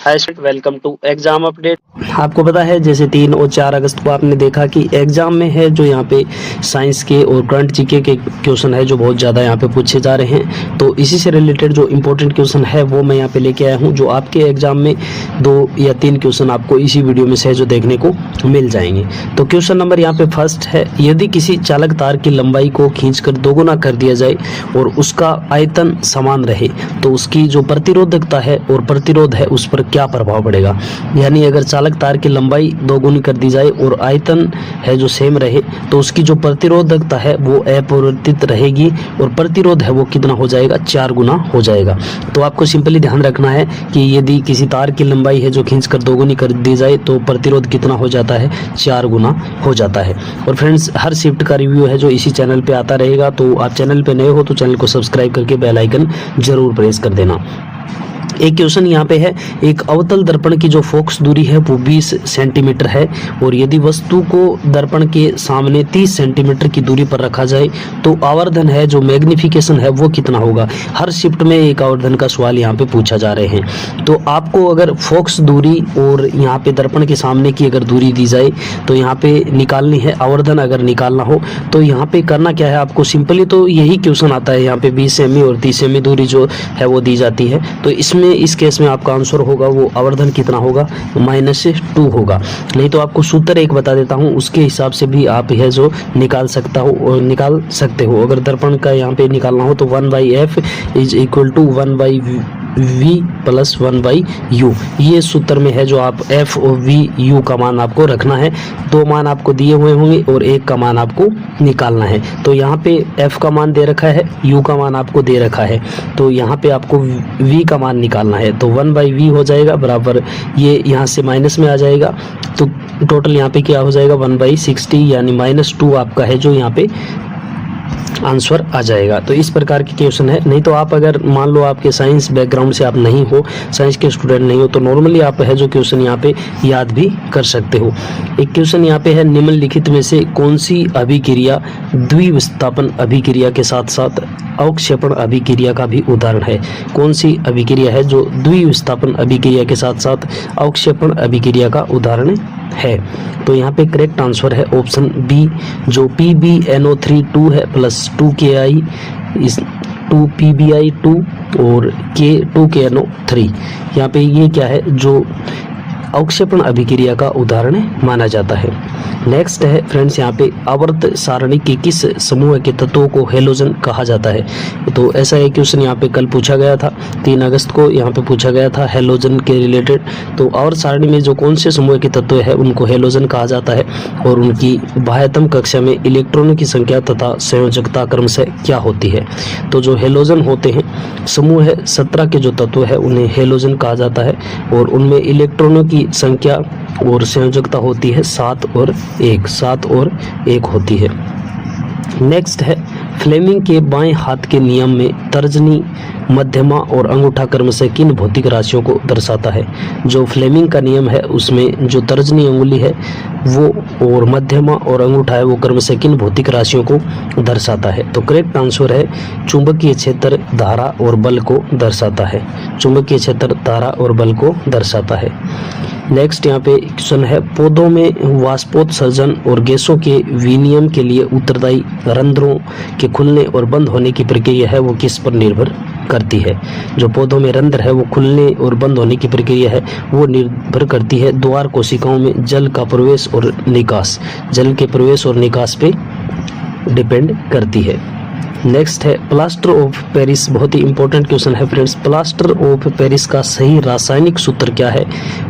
Hi student, welcome to exam update. आपको पता है जैसे 3 और 4 अगस्त को आपने देखा कि एग्जाम में है जो यहाँ पे साइंस के और करंट जीके के क्वेश्चन है जो बहुत ज़्यादा यहाँ पे पूछे जा रहे हैं। तो इसी से रिलेटेड जो इंपॉर्टेंट क्वेश्चन है वो मैं यहाँ पे लेके आया हूँ, जो आपके एग्जाम में 2 या 3 क्वेश्चन आपको इसी वीडियो में से जो देखने को मिल जाएंगे। तो क्वेश्चन नंबर यहाँ पे फर्स्ट है, यदि किसी चालक तार की लंबाई को खींचकर दोगुना कर दिया जाए और उसका आयतन समान रहे तो उसकी जो प्रतिरोधकता है और प्रतिरोध है उस पर क्या प्रभाव पड़ेगा। यानी अगर चालक तार की लंबाई दोगुनी कर दी जाए और आयतन है जो सेम रहे तो उसकी जो प्रतिरोधकता है वो अपरिवर्तित रहेगी और प्रतिरोध है वो कितना हो जाएगा, 4 गुना हो जाएगा। तो आपको सिंपली ध्यान रखना है कि यदि किसी तार की लंबाई है जो खींचकर दोगुनी कर दी जाए तो प्रतिरोध कितना हो जाता है, 4 गुना हो जाता है। और फ्रेंड्स, हर शिफ्ट का रिव्यू है जो इसी चैनल पे आता रहेगा, तो आप चैनल पे नए हो तो चैनल को सब्सक्राइब करके बेल आइकन जरूर प्रेस कर देना। एक क्वेश्चन यहाँ पे है, एक अवतल दर्पण की जो फोकस दूरी है वो 20 सेंटीमीटर है और यदि वस्तु को दर्पण के सामने 30 सेंटीमीटर की दूरी पर रखा जाए तो आवर्धन है जो मैग्निफिकेशन है वो कितना होगा। हर शिफ्ट में एक आवर्धन का सवाल यहाँ पे पूछा जा रहे हैं। तो आपको अगर फोकस दूरी और यहाँ पे दर्पण के सामने की अगर दूरी दी जाए तो यहाँ पे निकालनी है। आवर्धन अगर निकालना हो तो यहाँ पे करना क्या है, आपको सिंपली तो यही क्वेश्चन आता है। यहाँ पे 20 सेमी और 30 सेमी दूरी जो है वो दी जाती है। तो इसमें इस केस में आपका आंसर होगा वो आवर्धन कितना होगा, -2 होगा। नहीं तो आपको सूत्र एक बता देता हूँ, उसके हिसाब से भी आप यह जो निकाल सकते हो। अगर दर्पण का यहाँ पे निकालना हो तो 1/f is equal to 1/v plus 1/u। ये सूत्र में है जो आप f और v u का मान आपको रखना है। 2 मान आपको दिए हुए होंगे और 1 का मान आपको निकालना है। तो यहाँ पे f का मान दे रखा है, u का मान आपको दे रखा है, तो यहाँ पे आपको v का मान निकालना है। तो 1/v हो जाएगा बराबर, ये यहाँ से माइनस में आ जाएगा तो टोटल यहाँ पे क्या हो जाएगा 1/60 यानी -2 आपका है जो यहाँ पे आंसर आ जाएगा। तो इस प्रकार के क्वेश्चन है। नहीं तो आप अगर मान लो आपके साइंस बैकग्राउंड से आप नहीं हो, साइंस के स्टूडेंट नहीं हो, तो नॉर्मली आप है जो क्वेश्चन यहाँ पे याद भी कर सकते हो। एक क्वेश्चन यहाँ पे है, निम्नलिखित में से कौन सी अभिक्रिया द्विविस्थापन अभिक्रिया के साथ साथ अवक्षेपण अभिक्रिया का भी उदाहरण है। कौन सी अभिक्रिया है जो द्विविस्थापन अभिक्रिया के साथ साथ अवक्षेपण अभिक्रिया का उदाहरण है। तो यहाँ पे करेक्ट आंसर है ऑप्शन बी, जो PbNO3 है प्लस 2Ki इस 2PbI2 और K2KNO3। यहाँ पे ये क्या है, जो अवक्षेपण अभिक्रिया का उदाहरण माना जाता है। नेक्स्ट है फ्रेंड्स, यहाँ पे आवर्त सारणी के किस समूह के तत्वों को हेलोजन कहा जाता है। तो ऐसा एक क्वेश्चन यहाँ पे कल पूछा गया था, 3 अगस्त को यहाँ पे पूछा गया था हेलोजन के रिलेटेड। तो आवर्त सारणी में जो कौन से समूह के तत्व है उनको हेलोजन कहा जाता है और उनकी बाह्यतम कक्षा में इलेक्ट्रॉनों की संख्या तथा संयोजकता क्रमशः क्या होती है। तो जो हेलोजन होते हैं समूह है 17 के जो तत्व है उन्हें हेलोजन कहा जाता है और उनमें इलेक्ट्रॉनों की संख्या और संयोजकता होती है 7 और 1 होती है। नेक्स्ट है, फ्लेमिंग के बाएं हाथ के नियम में तर्जनी, मध्यमा और अंगूठा क्रमशः किन भौतिक राशियों को दर्शाता है। जो फ्लेमिंग का नियम है उसमें जो तर्जनी अंगुली है वो और मध्यमा और अंगूठा है वो क्रमशः किन भौतिक राशियों को दर्शाता है। तो करेक्ट आंसर है चुंबकीय क्षेत्र, धारा और बल को दर्शाता है। चुंबकीय क्षेत्र, धारा और बल को दर्शाता है। नेक्स्ट यहाँ पे क्वेश्चन है, पौधों में वाष्पोत्सर्जन और गैसों के विनिमय के लिए उत्तरदायी रंध्रों के खुलने और बंद होने की प्रक्रिया है वो किस पर निर्भर करती है। जो पौधों में रंध्र है वो खुलने और बंद होने की प्रक्रिया है वो निर्भर करती है द्वार कोशिकाओं में जल का प्रवेश और निकास, जल के प्रवेश और निकास पे डिपेंड करती है। नेक्स्ट है, प्लास्टर ऑफ पेरिस, बहुत ही इंपॉर्टेंट क्वेश्चन है फ्रेंड्स। प्लास्टर ऑफ पेरिस का सही रासायनिक सूत्र क्या है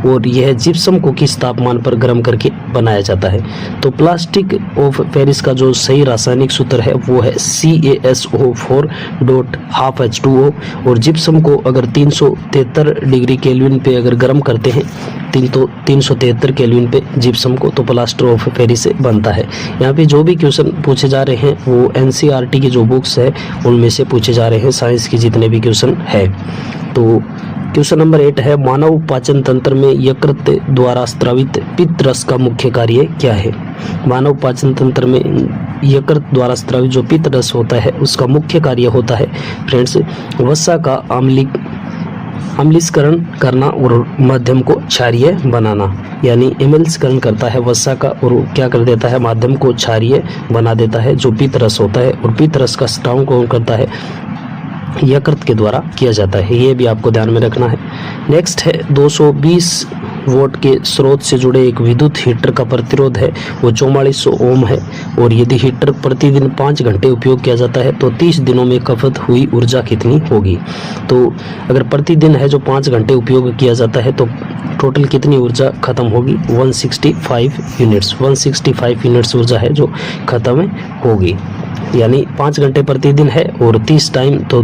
और यह जिप्सम को किस तापमान पर गर्म करके बनाया जाता है। तो प्लास्टिक ऑफ पेरिस का जो सही रासायनिक सूत्र है वो है CaSO4.12H2O और जिप्सम को अगर 373 डिग्री केल्विन पे अगर गर्म करते हैं 373 केल्विन पे जिप्सम को, तो प्लास्टर ऑफ पेरिस से बनता है। यहाँ पे जो भी क्वेश्चन पूछे जा रहे हैं वो NCERT की जो बुक्स है उनमें से पूछे जा रहे हैं, साइंस के जितने भी क्वेश्चन है। तो क्वेश्चन नंबर 8 है, मानव पाचन तंत्र में यकृत द्वारा स्रावित पित्त रस का मुख्य कार्य क्या है। मानव पाचन तंत्र में यकृत द्वारा स्रावित जो पित्त रस होता है उसका मुख्य कार्य होता है फ्रेंड्स वसा का आम्लिक अम्लीकरण करना और माध्यम को क्षारीय बनाना, यानी अम्लीकरण करता है वसा का और क्या कर देता है, माध्यम को क्षारीय बना देता है, जो पित्त रस होता है। और पित्त रस का स्त्राव कौन करता है, यकृत के द्वारा किया जाता है। ये भी आपको ध्यान में रखना है। नेक्स्ट है 220 वोल्ट के स्रोत से जुड़े एक विद्युत हीटर का प्रतिरोध है वो 4400 ओम है। और यदि हीटर प्रतिदिन 5 घंटे उपयोग किया जाता है तो 30 दिनों में खपत हुई ऊर्जा कितनी होगी। तो अगर प्रतिदिन है जो 5 घंटे उपयोग किया जाता है तो टोटल कितनी ऊर्जा खत्म होगी, 165 यूनिट्स। 165 यूनिट्स ऊर्जा है जो खत्म होगी, यानी 5 घंटे प्रतिदिन है और 30 टाइम, तो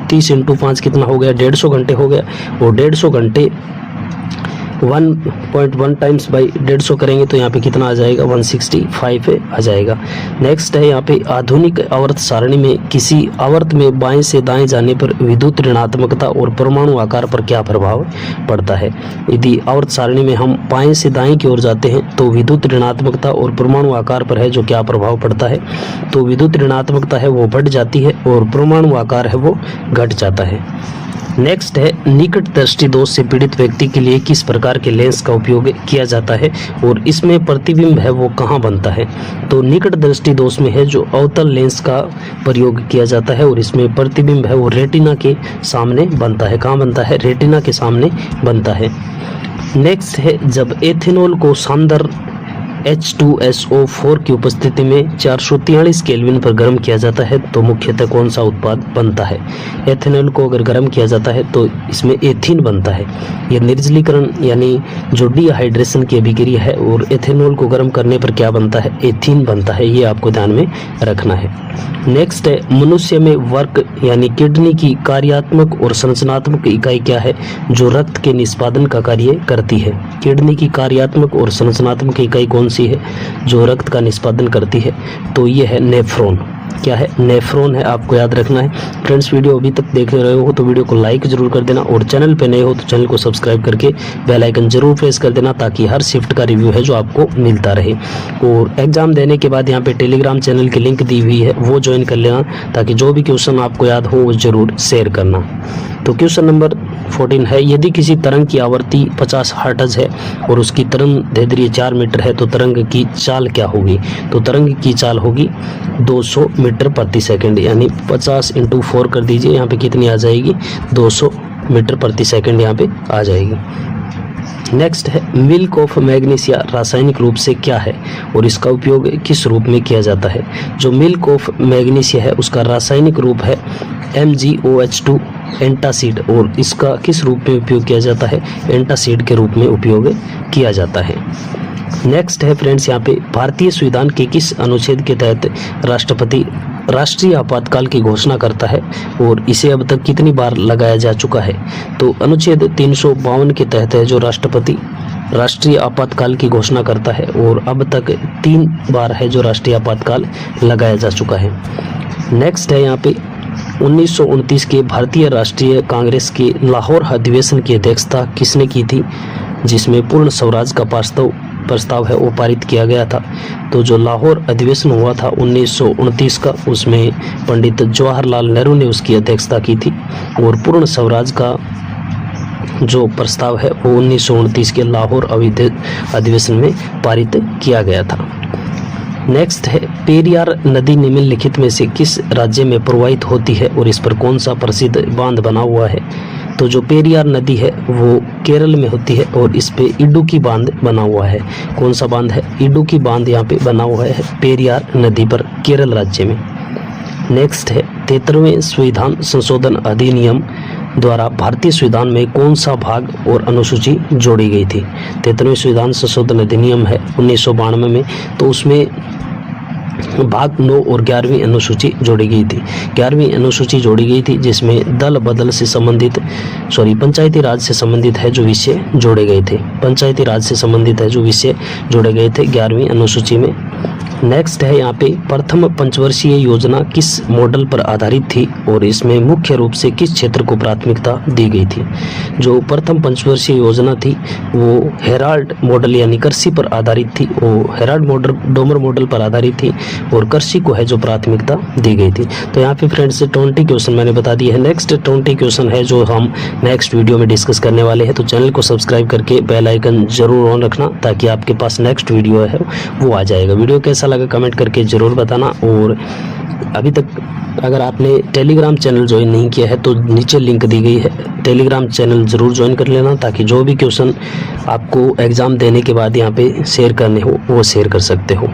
30 × 5 कितना हो गया, 150 घंटे हो गया। और 150 घंटे 1.1 टाइम्स बाई 150 करेंगे तो यहाँ पे कितना आ जाएगा, 165 आ जाएगा। नेक्स्ट है यहाँ पे आधुनिक आवर्त सारणी में किसी आवर्त में बाएं से दाएं जाने पर विद्युत ऋणात्मकता और परमाणु आकार पर क्या प्रभाव पड़ता है। यदि आवर्त सारणी में हम बाएं से दाएं की ओर जाते हैं तो विद्युत ऋणात्मकता और परमाणु आकार पर है जो क्या प्रभाव पड़ता है, तो विद्युत ऋणात्मकता है वो बढ़ जाती है और परमाणु आकार है वो घट जाता है। नेक्स्ट है निकट दृष्टि दोष से पीड़ित व्यक्ति के लिए किस प्रकार के लेंस का उपयोग किया जाता है और इसमें प्रतिबिंब है वो कहाँ बनता है। तो निकट दृष्टि दोष में है जो अवतल लेंस का प्रयोग किया जाता है और इसमें प्रतिबिंब है वो रेटिना के सामने बनता है। कहाँ बनता है, रेटिना के सामने बनता है। नेक्स्ट है जब एथेनॉल को शानदार H2SO4 की उपस्थिति में 443 केल्विन पर गर्म किया जाता है तो मुख्यतः कौन सा उत्पाद बनता है। एथेनॉल को अगर गर्म किया जाता है तो इसमें एथीन बनता है। यह निर्जलीकरण यानी जो डिहाइड्रेशन की अभिक्रिया है और एथेनॉल को गर्म करने पर क्या बनता है, एथीन बनता है। ये आपको ध्यान में रखना है। नेक्स्ट है मनुष्य में वर्क यानी किडनी की कार्यात्मक और संरचनात्मक इकाई क्या है जो रक्त के निष्पादन का कार्य करती है। किडनी की कार्यात्मक और संरचनात्मक इकाई कौन सी है जो रक्त का निष्पादन करती है, तो ये है नेफ्रॉन। क्या है, नेफ्रॉन है, आपको याद रखना है। फ्रेंड्स वीडियो अभी तक देख रहे हो तो वीडियो को लाइक जरूर कर देना और चैनल पे नए हो तो चैनल को सब्सक्राइब करके बेल आइकन जरूर प्रेस कर देना ताकि हर शिफ्ट का रिव्यू है जो आपको मिलता रहे। और एग्जाम देने के बाद यहाँ पे टेलीग्राम चैनल की लिंक दी हुई है वो ज्वाइन कर लेना ताकि जो भी क्वेश्चन आपको याद हो वो जरूर शेयर करना। तो क्वेश्चन नंबर 14 है यदि किसी तरंग की आवृत्ति 50 हर्ट्ज है और उसकी तरंग दैर्ध्य 4 मीटर है तो तरंग की चाल क्या होगी। तो तरंग की चाल होगी 200 मीटर प्रति सेकंड, यानी 50 × 4 कर दीजिए, यहाँ पे कितनी आ जाएगी, 200 मीटर प्रति सेकंड यहाँ पे आ जाएगी। नेक्स्ट है मिल्क ऑफ मैग्नीशिया रासायनिक रूप से क्या है और इसका उपयोग किस रूप में किया जाता है। जो मिल्क ऑफ मैग्नीशिया है उसका रासायनिक रूप है MgOH2 एंटासिड और इसका किस रूप में उपयोग किया जाता है, एंटासिड के रूप में उपयोग किया जाता है। नेक्स्ट है फ्रेंड्स यहाँ पे भारतीय संविधान के किस अनुच्छेद के तहत राष्ट्रपति राष्ट्रीय आपातकाल की घोषणा करता है और इसे अब तक कितनी बार लगाया जा चुका है। तो अनुच्छेद 352 के तहत है जो राष्ट्रपति राष्ट्रीय आपातकाल की घोषणा करता है और अब तक 3 बार है जो राष्ट्रीय आपातकाल लगाया जा चुका है। नेक्स्ट है यहाँ पे 1929 के भारतीय राष्ट्रीय कांग्रेस के लाहौर अधिवेशन की अध्यक्षता किसने की थी जिसमें पूर्ण स्वराज का प्रस्ताव है वो पारित किया गया था। तो जो लाहौर अधिवेशन हुआ था 1929 का, उसमें पंडित जवाहरलाल नेहरू ने उसकी अध्यक्षता की थी और पूर्ण स्वराज का जो प्रस्ताव है वो 1929 के लाहौर अधिवेशन में पारित किया गया था। नेक्स्ट है पेरियार नदी निम्नलिखित में से किस राज्य में प्रवाहित होती है और इस पर कौन सा प्रसिद्ध बांध बना हुआ है। तो जो पेरियार नदी है वो केरल में होती है और इस पे इडुक्की बांध बना हुआ है। कौन सा बांध है, इडुक्की बांध यहाँ पे बना हुआ है पेरियार नदी पर केरल राज्य में। नेक्स्ट है 73वें संविधान संशोधन अधिनियम द्वारा भारतीय संविधान में कौन सा भाग और अनुसूची जोड़ी गई थी। 73वें संविधान संशोधन अधिनियम है 1992 में, तो उसमें भाग 9 और 11वीं अनुसूची जोड़ी गई थी। 11वीं अनुसूची जोड़ी गई थी जिसमें दल बदल से संबंधित पंचायती राज से संबंधित है जो विषय जोड़े गए थे। पंचायती राज से संबंधित है जो विषय जोड़े गए थे 11वीं अनुसूची में। नेक्स्ट है यहाँ पे प्रथम पंचवर्षीय योजना किस मॉडल पर आधारित थी और इसमें मुख्य रूप से किस क्षेत्र को प्राथमिकता दी गई थी। जो प्रथम पंचवर्षीय योजना थी वो हेराल्ड मॉडल यानी कृषि पर आधारित थी। वो हेराल्ड मॉडल डोमर मॉडल पर आधारित थी और कृषि को है जो प्राथमिकता दी गई थी। तो यहाँ पे फ्रेंड्स 20 क्वेश्चन मैंने बता दिए हैं। नेक्स्ट 20 क्वेश्चन है जो हम नेक्स्ट वीडियो में डिस्कस करने वाले हैं। तो चैनल को सब्सक्राइब करके बेल आइकन जरूर ऑन रखना ताकि आपके पास नेक्स्ट वीडियो है वो आ जाएगा। वीडियो कैसा लगा कमेंट करके ज़रूर बताना। और अभी तक अगर आपने टेलीग्राम चैनल ज्वाइन नहीं किया है तो नीचे लिंक दी गई है, टेलीग्राम चैनल ज़रूर ज्वाइन कर लेना ताकि जो भी क्वेश्चन आपको एग्ज़ाम देने के बाद यहाँ पे शेयर करने हो वो शेयर कर सकते हो।